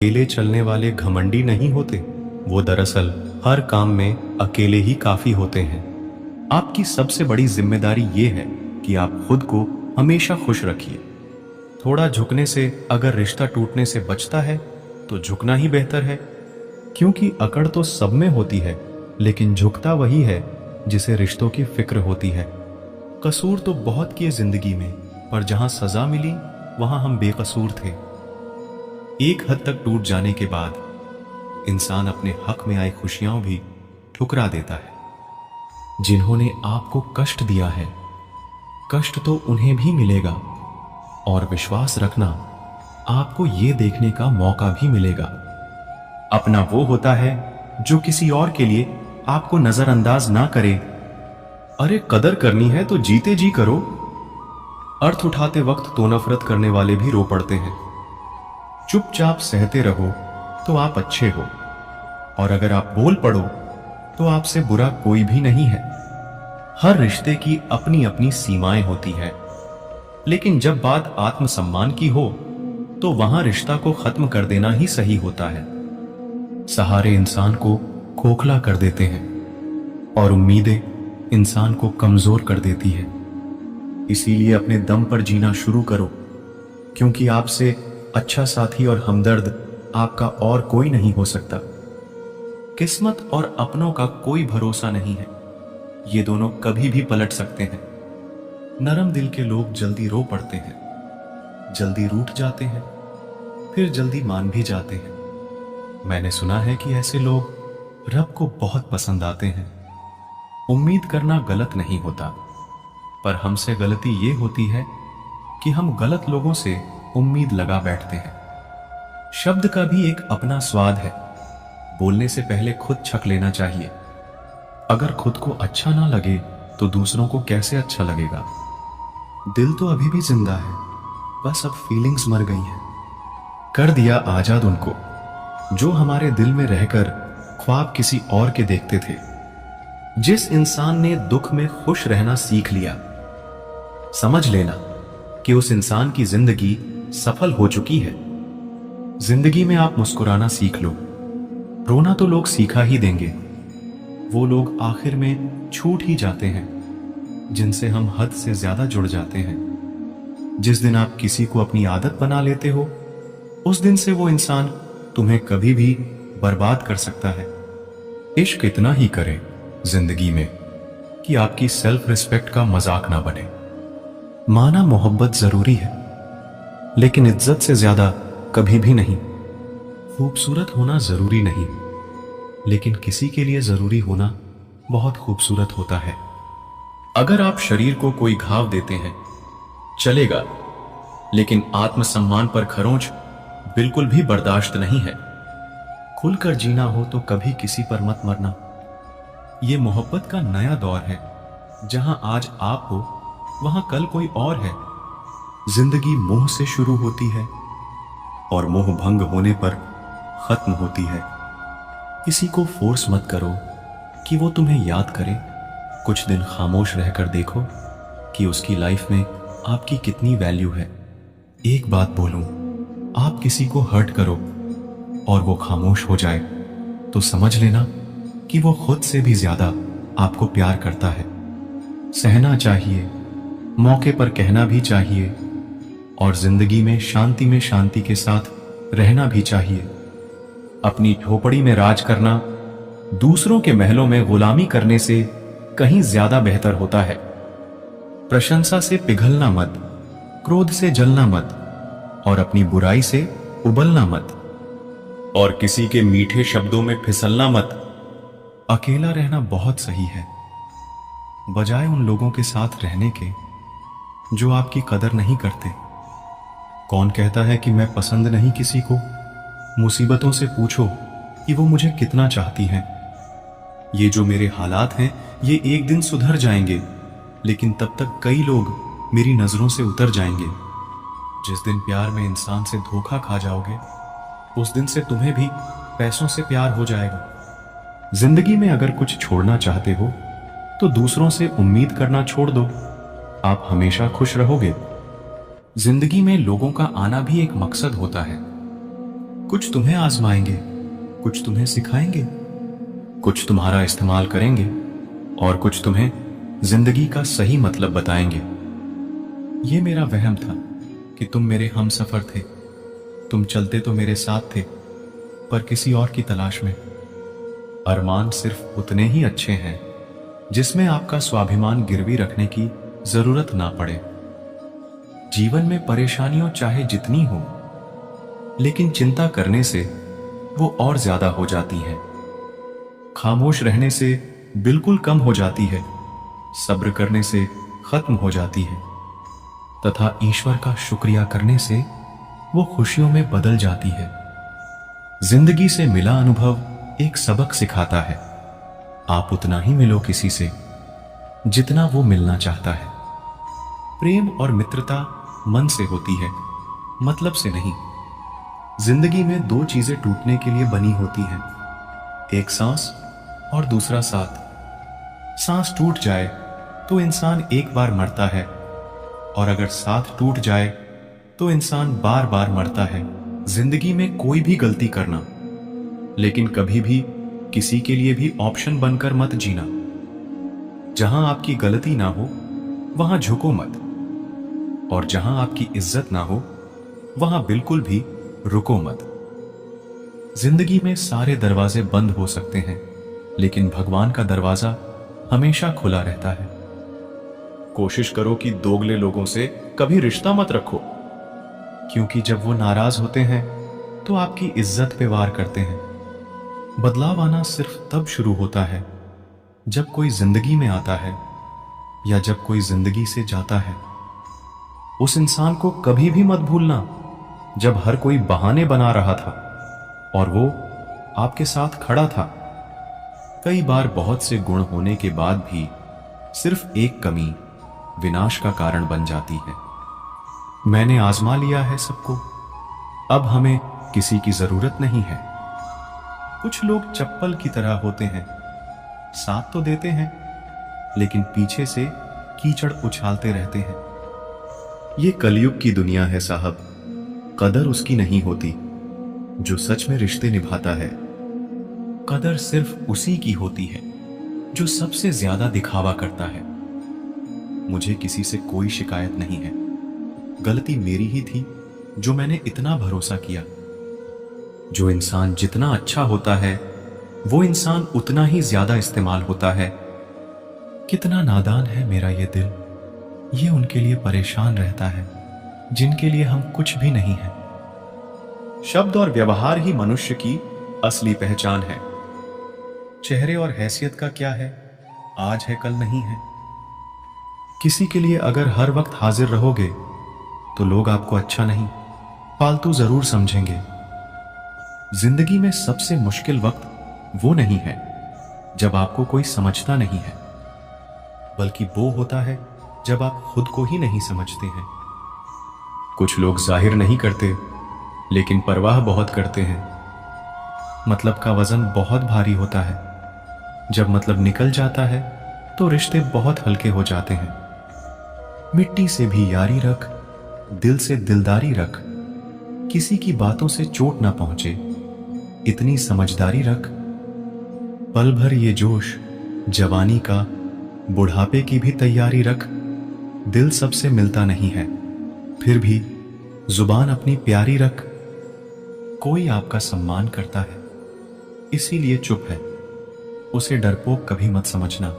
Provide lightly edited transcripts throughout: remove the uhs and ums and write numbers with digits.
अकेले चलने वाले घमंडी नहीं होते, वो दरअसल हर काम में अकेले ही काफी होते हैं। आपकी सबसे बड़ी जिम्मेदारी ये है कि आप खुद को हमेशा खुश रखिए। थोड़ा झुकने से अगर रिश्ता टूटने से बचता है तो झुकना ही बेहतर है, क्योंकि अकड़ तो सब में होती है, लेकिन झुकता वही है जिसे रिश्तों की फिक्र होती है। कसूर तो बहुत किए जिंदगी में, पर जहां सजा मिली वहां हम बेकसूर थे। एक हद तक टूट जाने के बाद इंसान अपने हक में आई खुशियां भी ठुकरा देता है। जिन्होंने आपको कष्ट दिया है, कष्ट तो उन्हें भी मिलेगा, और विश्वास रखना आपको ये देखने का मौका भी मिलेगा। अपना वो होता है जो किसी और के लिए आपको नजरअंदाज ना करे। अरे कदर करनी है तो जीते जी करो। अर्थ उठाते वक्त तो नफरत करने वाले भी रो पड़ते हैं। चुपचाप सहते रहो तो आप अच्छे हो, और अगर आप बोल पड़ो तो आपसे बुरा कोई भी नहीं है। हर रिश्ते की अपनी अपनी सीमाएं होती है, लेकिन जब बात आत्मसम्मान की हो तो वहां रिश्ता को खत्म कर देना ही सही होता है। सहारे इंसान को खोखला कर देते हैं, और उम्मीदें इंसान को कमजोर कर देती है। इसीलिए अपने दम पर जीना शुरू करो, क्योंकि आपसे अच्छा साथी और हमदर्द आपका और कोई नहीं हो सकता। किस्मत और अपनों का कोई भरोसा नहीं है, ये दोनों कभी भी पलट सकते हैं। नरम दिल के लोग जल्दी रो पड़ते हैं, जल्दी रूठ जाते हैं, फिर जल्दी मान भी जाते हैं। मैंने सुना है कि ऐसे लोग रब को बहुत पसंद आते हैं। उम्मीद करना गलत नहीं होता, पर हमसे गलती ये होती है कि हम गलत लोगों से उम्मीद लगा बैठते हैं। शब्द का भी एक अपना स्वाद है। बोलने से पहले खुद छक लेना चाहिए। अगर खुद को अच्छा ना लगे तो दूसरों को कैसे अच्छा लगेगा। दिल तो अभी भी जिंदा है, बस अब फीलिंग्स मर गई हैं। कर दिया आजाद उनको जो हमारे दिल में रहकर ख्वाब किसी और के देखते थे। जिस इंसान ने दुख में खुश रहना सीख लिया, समझ लेना कि उस इंसान की जिंदगी सफल हो चुकी है। जिंदगी में आप मुस्कुराना सीख लो। रोना तो लोग सीखा ही देंगे। वो लोग आखिर में छूट ही जाते हैं जिनसे हम हद से ज्यादा जुड़ जाते हैं। जिस दिन आप किसी को अपनी आदत बना लेते हो, उस दिन से वो इंसान तुम्हें कभी भी बर्बाद कर सकता है। इश्क इतना ही करें जिंदगी में कि आपकी सेल्फ रिस्पेक्ट का मजाक ना बने। माना मोहब्बत जरूरी है, लेकिन इज्जत से ज्यादा कभी भी नहीं। खूबसूरत होना जरूरी नहीं, लेकिन किसी के लिए जरूरी होना बहुत खूबसूरत होता है। अगर आप शरीर को कोई घाव देते हैं चलेगा, लेकिन आत्मसम्मान पर खरोंच बिल्कुल भी बर्दाश्त नहीं है। खुलकर जीना हो तो कभी किसी पर मत मरना। यह मोहब्बत का नया दौर है, जहां आज आप हो वहां कल कोई और है। जिंदगी मोह से शुरू होती है और मोह भंग होने पर खत्म होती है। किसी को फोर्स मत करो कि वो तुम्हें याद करे। कुछ दिन खामोश रहकर देखो कि उसकी लाइफ में आपकी कितनी वैल्यू है। एक बात बोलूं, आप किसी को हर्ट करो और वो खामोश हो जाए तो समझ लेना कि वो खुद से भी ज्यादा आपको प्यार करता है। सहना चाहिए, मौके पर कहना भी चाहिए, और जिंदगी में शांति के साथ रहना भी चाहिए। अपनी झोपड़ी में राज करना दूसरों के महलों में गुलामी करने से कहीं ज्यादा बेहतर होता है। प्रशंसा से पिघलना मत, क्रोध से जलना मत, और अपनी बुराई से उबलना मत, और किसी के मीठे शब्दों में फिसलना मत। अकेला रहना बहुत सही है, बजाय उन लोगों के साथ रहने के जो आपकी कदर नहीं करते। कौन कहता है कि मैं पसंद नहीं किसी को? मुसीबतों से पूछो कि वो मुझे कितना चाहती हैं। ये जो मेरे हालात हैं, ये एक दिन सुधर जाएंगे, लेकिन तब तक कई लोग मेरी नजरों से उतर जाएंगे। जिस दिन प्यार में इंसान से धोखा खा जाओगे, उस दिन से तुम्हें भी पैसों से प्यार हो जाएगा। जिंदगी में अगर कुछ छोड़ना चाहते हो तो दूसरों से उम्मीद करना छोड़ दो। आप हमेशा खुश रहोगे। जिंदगी में लोगों का आना भी एक मकसद होता है। कुछ तुम्हें आजमाएंगे, कुछ तुम्हें सिखाएंगे, कुछ तुम्हारा इस्तेमाल करेंगे और कुछ तुम्हें जिंदगी का सही मतलब बताएंगे। ये मेरा वहम था कि तुम मेरे हमसफर थे। तुम चलते तो मेरे साथ थे, पर किसी और की तलाश में। अरमान सिर्फ उतने ही अच्छे हैं जिसमें आपका स्वाभिमान गिरवी रखने की जरूरत ना पड़े। जीवन में परेशानियों चाहे जितनी हो, लेकिन चिंता करने से वो और ज्यादा हो जाती हैं। खामोश रहने से बिल्कुल कम हो जाती है, सब्र करने से खत्म हो जाती है, तथा ईश्वर का शुक्रिया करने से वो खुशियों में बदल जाती है। जिंदगी से मिला अनुभव एक सबक सिखाता है। आप उतना ही मिलो किसी से जितना वो मिलना चाहता है। प्रेम और मित्रता मन से होती है, मतलब से नहीं। जिंदगी में दो चीजें टूटने के लिए बनी होती हैं, एक सांस और दूसरा साथ। सांस टूट जाए तो इंसान एक बार मरता है, और अगर साथ टूट जाए तो इंसान बार बार मरता है। जिंदगी में कोई भी गलती करना, लेकिन कभी भी किसी के लिए भी ऑप्शन बनकर मत जीना। जहां आपकी गलती ना हो वहां झुको मत, और जहां आपकी इज्जत ना हो वहां बिल्कुल भी रुको मत। जिंदगी में सारे दरवाजे बंद हो सकते हैं, लेकिन भगवान का दरवाजा हमेशा खुला रहता है। कोशिश करो कि दोगले लोगों से कभी रिश्ता मत रखो, क्योंकि जब वो नाराज होते हैं तो आपकी इज्जत पे वार करते हैं। बदलाव आना सिर्फ तब शुरू होता है जब कोई जिंदगी में आता है, या जब कोई जिंदगी से जाता है। उस इंसान को कभी भी मत भूलना जब हर कोई बहाने बना रहा था और वो आपके साथ खड़ा था। कई बार बहुत से गुण होने के बाद भी सिर्फ एक कमी विनाश का कारण बन जाती है। मैंने आजमा लिया है सबको, अब हमें किसी की जरूरत नहीं है। कुछ लोग चप्पल की तरह होते हैं, साथ तो देते हैं लेकिन पीछे से कीचड़ उछालते रहते हैं। ये कलयुग की दुनिया है साहब, कदर उसकी नहीं होती जो सच में रिश्ते निभाता है। कदर सिर्फ उसी की होती है जो सबसे ज्यादा दिखावा करता है। मुझे किसी से कोई शिकायत नहीं है, गलती मेरी ही थी जो मैंने इतना भरोसा किया। जो इंसान जितना अच्छा होता है वो इंसान उतना ही ज्यादा इस्तेमाल होता है। कितना नादान है मेरा ये दिल, ये उनके लिए परेशान रहता है जिनके लिए हम कुछ भी नहीं है। शब्द और व्यवहार ही मनुष्य की असली पहचान है। चेहरे और हैसियत का क्या है, आज है कल नहीं है। किसी के लिए अगर हर वक्त हाजिर रहोगे तो लोग आपको अच्छा नहीं, फालतू जरूर समझेंगे। जिंदगी में सबसे मुश्किल वक्त वो नहीं है जब आपको कोई समझता नहीं है, बल्कि वो होता है जब आप खुद को ही नहीं समझते हैं। कुछ लोग जाहिर नहीं करते लेकिन परवाह बहुत करते हैं। मतलब का वजन बहुत भारी होता है, जब मतलब निकल जाता है तो रिश्ते बहुत हल्के हो जाते हैं। मिट्टी से भी यारी रख, दिल से दिलदारी रख, किसी की बातों से चोट ना पहुंचे, इतनी समझदारी रख। पल भर ये जोश जवानी का, बुढ़ापे की भी तैयारी रख। दिल सबसे मिलता नहीं है, फिर भी जुबान अपनी प्यारी रख। कोई आपका सम्मान करता है इसीलिए चुप है, उसे डरपोक कभी मत समझना।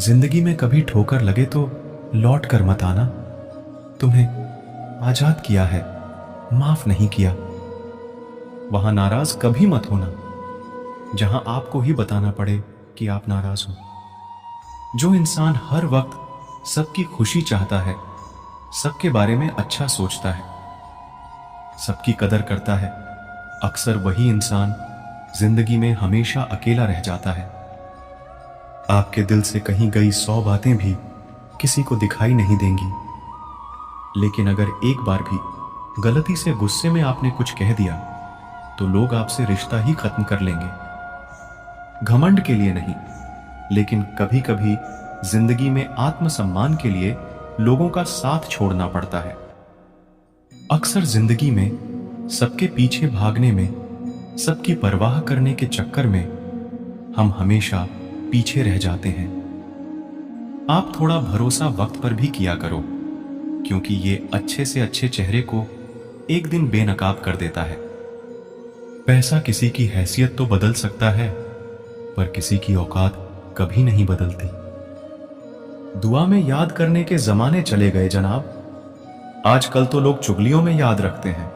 जिंदगी में कभी ठोकर लगे तो लौट कर मत आना। तुम्हें आजाद किया है, माफ नहीं किया। वहां नाराज कभी मत होना जहां आपको ही बताना पड़े कि आप नाराज हो। जो इंसान हर वक्त सबकी खुशी चाहता है, सबके बारे में अच्छा सोचता है, सबकी कदर करता है, अक्सर वही इंसान जिंदगी में हमेशा अकेला रह जाता है। आपके दिल से कहीं गई 100 बातें भी किसी को दिखाई नहीं देंगी, लेकिन अगर एक बार भी गलती से गुस्से में आपने कुछ कह दिया तो लोग आपसे रिश्ता ही खत्म कर लेंगे। घमंड के लिए नहीं, लेकिन कभी कभी जिंदगी में आत्मसम्मान के लिए लोगों का साथ छोड़ना पड़ता है। अक्सर जिंदगी में सबके पीछे भागने में, सबकी परवाह करने के चक्कर में हम हमेशा पीछे रह जाते हैं। आप थोड़ा भरोसा वक्त पर भी किया करो, क्योंकि ये अच्छे से अच्छे चेहरे को एक दिन बेनकाब कर देता है। पैसा किसी की हैसियत तो बदल सकता है, पर किसी की औकात कभी नहीं बदलती। दुआ में याद करने के जमाने चले गए जनाब। आजकल तो लोग चुगलियों में याद रखते हैं।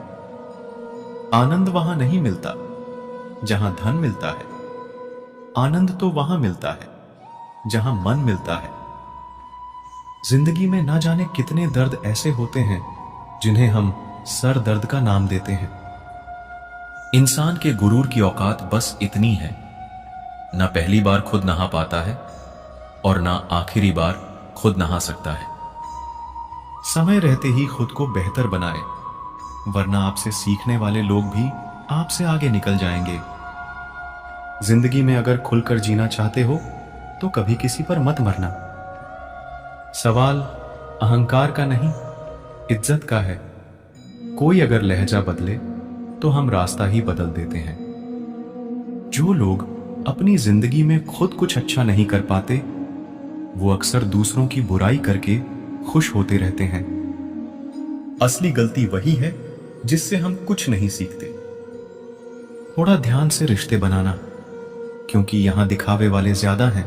आनंद वहां नहीं मिलता जहां धन मिलता है, आनंद तो वहां मिलता है जहां मन मिलता है। जिंदगी में ना जाने कितने दर्द ऐसे होते हैं जिन्हें हम सर दर्द का नाम देते हैं। इंसान के गुरूर की औकात बस इतनी है, ना पहली बार खुद नहा पाता है और ना आखिरी बार खुद नहा सकता है। समय रहते ही खुद को बेहतर बनाए, वरना आपसे सीखने वाले लोग भी आपसे आगे निकल जाएंगे। जिंदगी में अगर खुलकर जीना चाहते हो तो कभी किसी पर मत मरना। सवाल अहंकार का नहीं, इज्जत का है। कोई अगर लहजा बदले तो हम रास्ता ही बदल देते हैं। जो लोग अपनी जिंदगी में खुद कुछ अच्छा नहीं कर पाते, वो अक्सर दूसरों की बुराई करके खुश होते रहते हैं। असली गलती वही है जिससे हम कुछ नहीं सीखते। थोड़ा ध्यान से रिश्ते बनाना, क्योंकि यहां दिखावे वाले ज्यादा हैं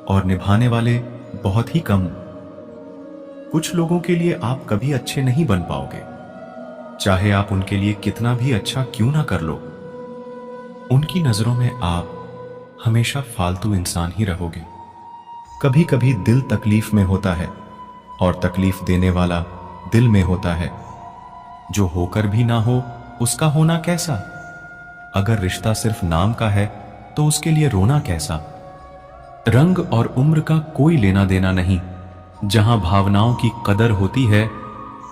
और निभाने वाले बहुत ही कम। कुछ लोगों के लिए आप कभी अच्छे नहीं बन पाओगे, चाहे आप उनके लिए कितना भी अच्छा क्यों ना कर लो। उनकी नजरों में आप हमेशा फालतू इंसान ही रहोगे। कभी कभी दिल तकलीफ में होता है और तकलीफ देने वाला दिल में होता है। जो होकर भी ना हो उसका होना कैसा। अगर रिश्ता सिर्फ नाम का है तो उसके लिए रोना कैसा। रंग और उम्र का कोई लेना देना नहीं। जहां भावनाओं की कदर होती है,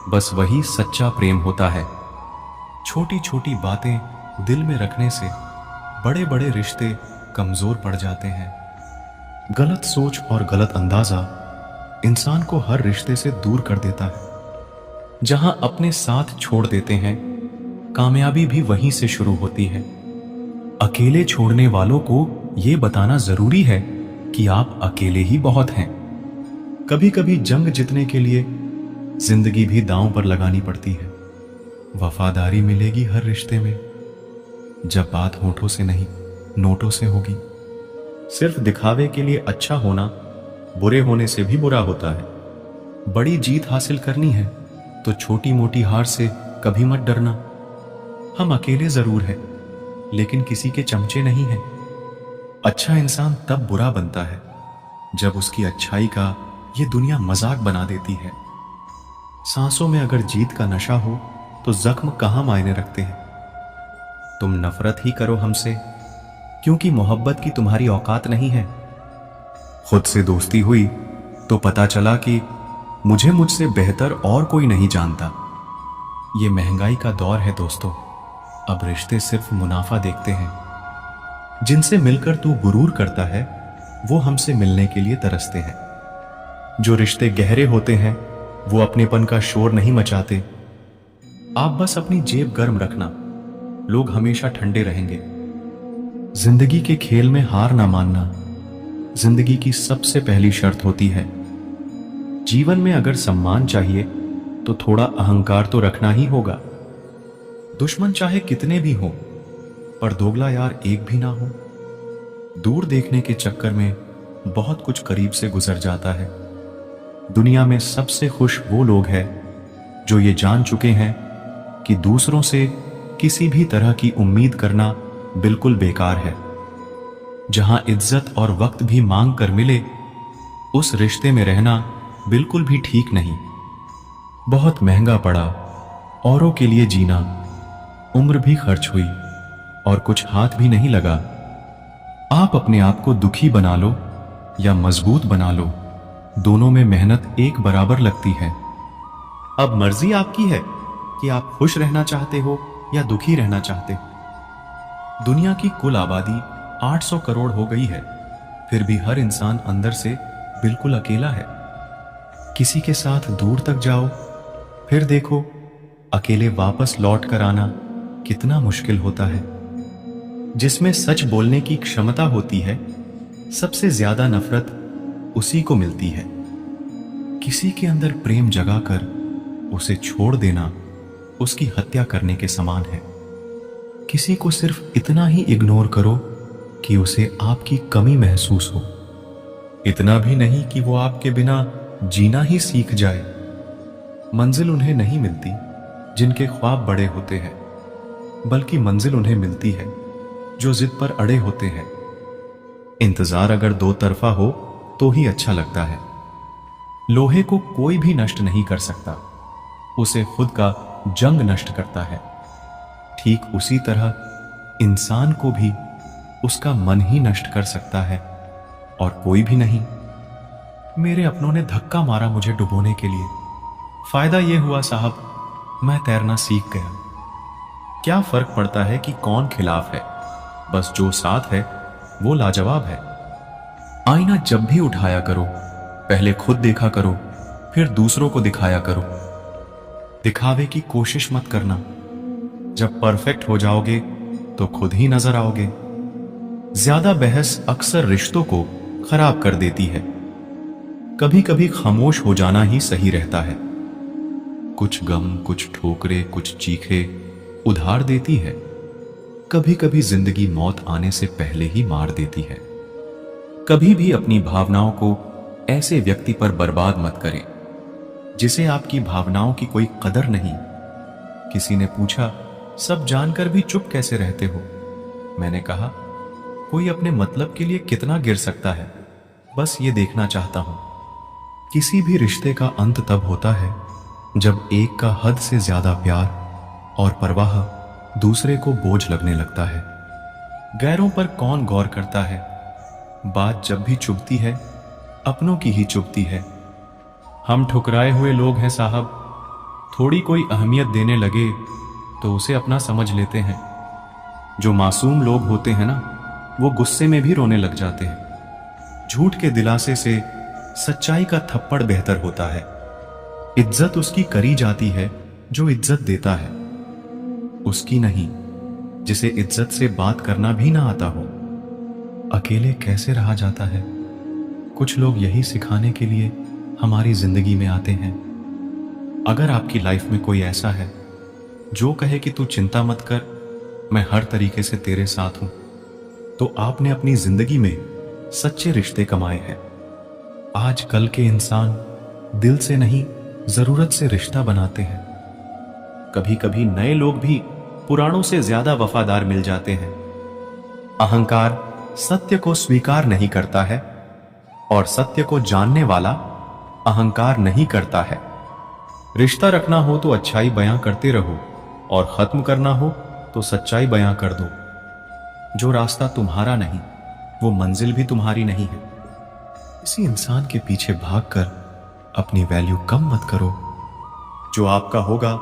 बस वही सच्चा प्रेम होता है। छोटी छोटी बातें दिल में रखने से बड़े बड़े रिश्ते कमजोर पड़ जाते हैं। गलत सोच और गलत अंदाजा इंसान को हर रिश्ते से दूर कर देता है। जहां अपने साथ छोड़ देते हैं, कामयाबी भी वहीं से शुरू होती है। अकेले छोड़ने वालों को यह बताना जरूरी है कि आप अकेले ही बहुत हैं। कभी कभी जंग जीतने के लिए जिंदगी भी दांव पर लगानी पड़ती है। वफादारी मिलेगी हर रिश्ते में, जब बात होठों से नहीं नोटों से होगी। सिर्फ दिखावे के लिए अच्छा होना बुरे होने से भी बुरा होता है। बड़ी जीत हासिल करनी है तो छोटी मोटी हार से कभी मत डरना। हम अकेले जरूर हैं, लेकिन किसी के चमचे नहीं हैं। अच्छा इंसान तब बुरा बनता है जब उसकी अच्छाई का ये दुनिया मजाक बना देती है। सांसों में अगर जीत का नशा हो तो जख्म कहां मायने रखते हैं। तुम नफरत ही करो हमसे, क्योंकि मोहब्बत की तुम्हारी औकात नहीं है। खुद से दोस्ती हुई तो पता चला कि मुझे मुझसे बेहतर और कोई नहीं जानता। ये महंगाई का दौर है दोस्तों, अब रिश्ते सिर्फ मुनाफा देखते हैं। जिनसे मिलकर तू गुरूर करता है, वो हमसे मिलने के लिए तरसते हैं। जो रिश्ते गहरे होते हैं वो अपनेपन का शोर नहीं मचाते। आप बस अपनी जेब गर्म रखना, लोग हमेशा ठंडे रहेंगे। जिंदगी के खेल में हार ना मानना जिंदगी की सबसे पहली शर्त होती है। जीवन में अगर सम्मान चाहिए तो थोड़ा अहंकार तो रखना ही होगा। दुश्मन चाहे कितने भी हो, पर दोगला यार एक भी ना हो। दूर देखने के चक्कर में बहुत कुछ करीब से गुजर जाता है। दुनिया में सबसे खुश वो लोग हैं जो ये जान चुके हैं कि दूसरों से किसी भी तरह की उम्मीद करना बिल्कुल बेकार है। जहां इज्जत और वक्त भी मांग कर मिले, उस रिश्ते में रहना बिल्कुल भी ठीक नहीं। बहुत महंगा पड़ा औरों के लिए जीना, उम्र भी खर्च हुई और कुछ हाथ भी नहीं लगा। आप अपने आप को दुखी बना लो या मजबूत बना लो, दोनों में मेहनत एक बराबर लगती है। अब मर्जी आपकी है कि आप खुश रहना चाहते हो या दुखी रहना चाहते हो। दुनिया की कुल आबादी 800 करोड़ हो गई है, फिर भी हर इंसान अंदर से बिल्कुल अकेला है। किसी के साथ दूर तक जाओ, फिर देखो अकेले वापस लौट कर आना कितना मुश्किल होता है। जिसमें सच बोलने की क्षमता होती है, सबसे ज्यादा नफरत उसी को मिलती है। किसी के अंदर प्रेम जगाकर उसे छोड़ देना उसकी हत्या करने के समान है। किसी को सिर्फ इतना ही इग्नोर करो कि उसे आपकी कमी महसूस हो, इतना भी नहीं कि वो आपके बिना जीना ही सीख जाए। मंजिल उन्हें नहीं मिलती जिनके ख्वाब बड़े होते हैं, बल्कि मंजिल उन्हें मिलती है जो जिद पर अड़े होते हैं। इंतजार अगर दो तरफा हो तो ही अच्छा लगता है। लोहे को कोई भी नष्ट नहीं कर सकता, उसे खुद का जंग नष्ट करता है। ठीक उसी तरह इंसान को भी उसका मन ही नष्ट कर सकता है और कोई भी नहीं। मेरे अपनों ने धक्का मारा मुझे डुबोने के लिए। फायदा यह हुआ साहब, मैं तैरना सीख गया। क्या फर्क पड़ता है कि कौन खिलाफ है, बस जो साथ है वो लाजवाब है। आईना जब भी उठाया करो, पहले खुद देखा करो, फिर दूसरों को दिखाया करो। दिखावे की कोशिश मत करना। जब परफेक्ट हो जाओगे तो खुद ही नजर आओगे। ज्यादा बहस अक्सर रिश्तों को खराब कर देती है। कभी कभी खामोश हो जाना ही सही रहता है। कुछ गम, कुछ ठोकरे, कुछ चीखे उधार देती है। कभी कभी जिंदगी मौत आने से पहले ही मार देती है। कभी भी अपनी भावनाओं को ऐसे व्यक्ति पर बर्बाद मत करें जिसे आपकी भावनाओं की कोई कदर नहीं। किसी ने पूछा, सब जानकर भी चुप कैसे रहते हो? मैंने कहा, कोई अपने मतलब के लिए कितना गिर सकता है, बस ये देखना चाहता हूं। किसी भी रिश्ते का अंत तब होता है जब एक का हद से ज्यादा प्यार और परवाह दूसरे को बोझ लगने लगता है। गैरों पर कौन गौर करता है? बात जब भी चुभती है, अपनों की ही चुभती है। हम ठुकराए हुए लोग हैं साहब। थोड़ी कोई अहमियत देने लगे तो उसे अपना समझ लेते हैं। जो मासूम लोग होते हैं ना, वो गुस्से में भी रोने लग जाते हैं। झूठ के दिलासे से सच्चाई का थप्पड़ बेहतर होता है। इज्जत उसकी करी जाती है जो इज्जत देता है, उसकी नहीं जिसे इज्जत से बात करना भी ना आता हो। अकेले कैसे रहा जाता है? कुछ लोग यही सिखाने के लिए हमारी जिंदगी में आते हैं। अगर आपकी लाइफ में कोई ऐसा है जो कहे कि तू चिंता मत कर, मैं हर तरीके से तेरे साथ हूं, तो आपने अपनी जिंदगी में सच्चे रिश्ते कमाए हैं। आज कल के इंसान दिल से नहीं, जरूरत से रिश्ता बनाते हैं। कभी कभी नए लोग भी पुरानों से ज्यादा वफादार मिल जाते हैं। अहंकार सत्य को स्वीकार नहीं करता है और सत्य को जानने वाला अहंकार नहीं करता है। रिश्ता रखना हो तो अच्छाई बयां करते रहो और खत्म करना हो तो सच्चाई बयां कर दो। जो रास्ता तुम्हारा नहीं, वो मंजिल भी तुम्हारी नहीं है। किसी इंसान के पीछे भागकर अपनी वैल्यू कम मत करो। जो आपका होगा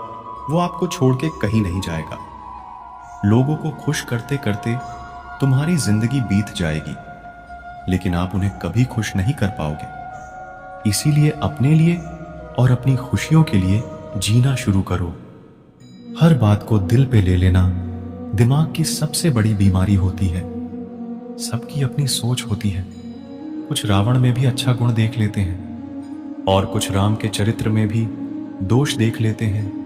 वो आपको छोड़ के कहीं नहीं जाएगा। लोगों को खुश करते करते तुम्हारी जिंदगी बीत जाएगी, लेकिन आप उन्हें कभी खुश नहीं कर पाओगे। इसीलिए अपने लिए और अपनी खुशियों के लिए जीना शुरू करो। हर बात को दिल पे ले लेना दिमाग की सबसे बड़ी बीमारी होती है। सबकी अपनी सोच होती है। कुछ रावण में भी अच्छा गुण देख लेते हैं और कुछ राम के चरित्र में भी दोष देख लेते हैं।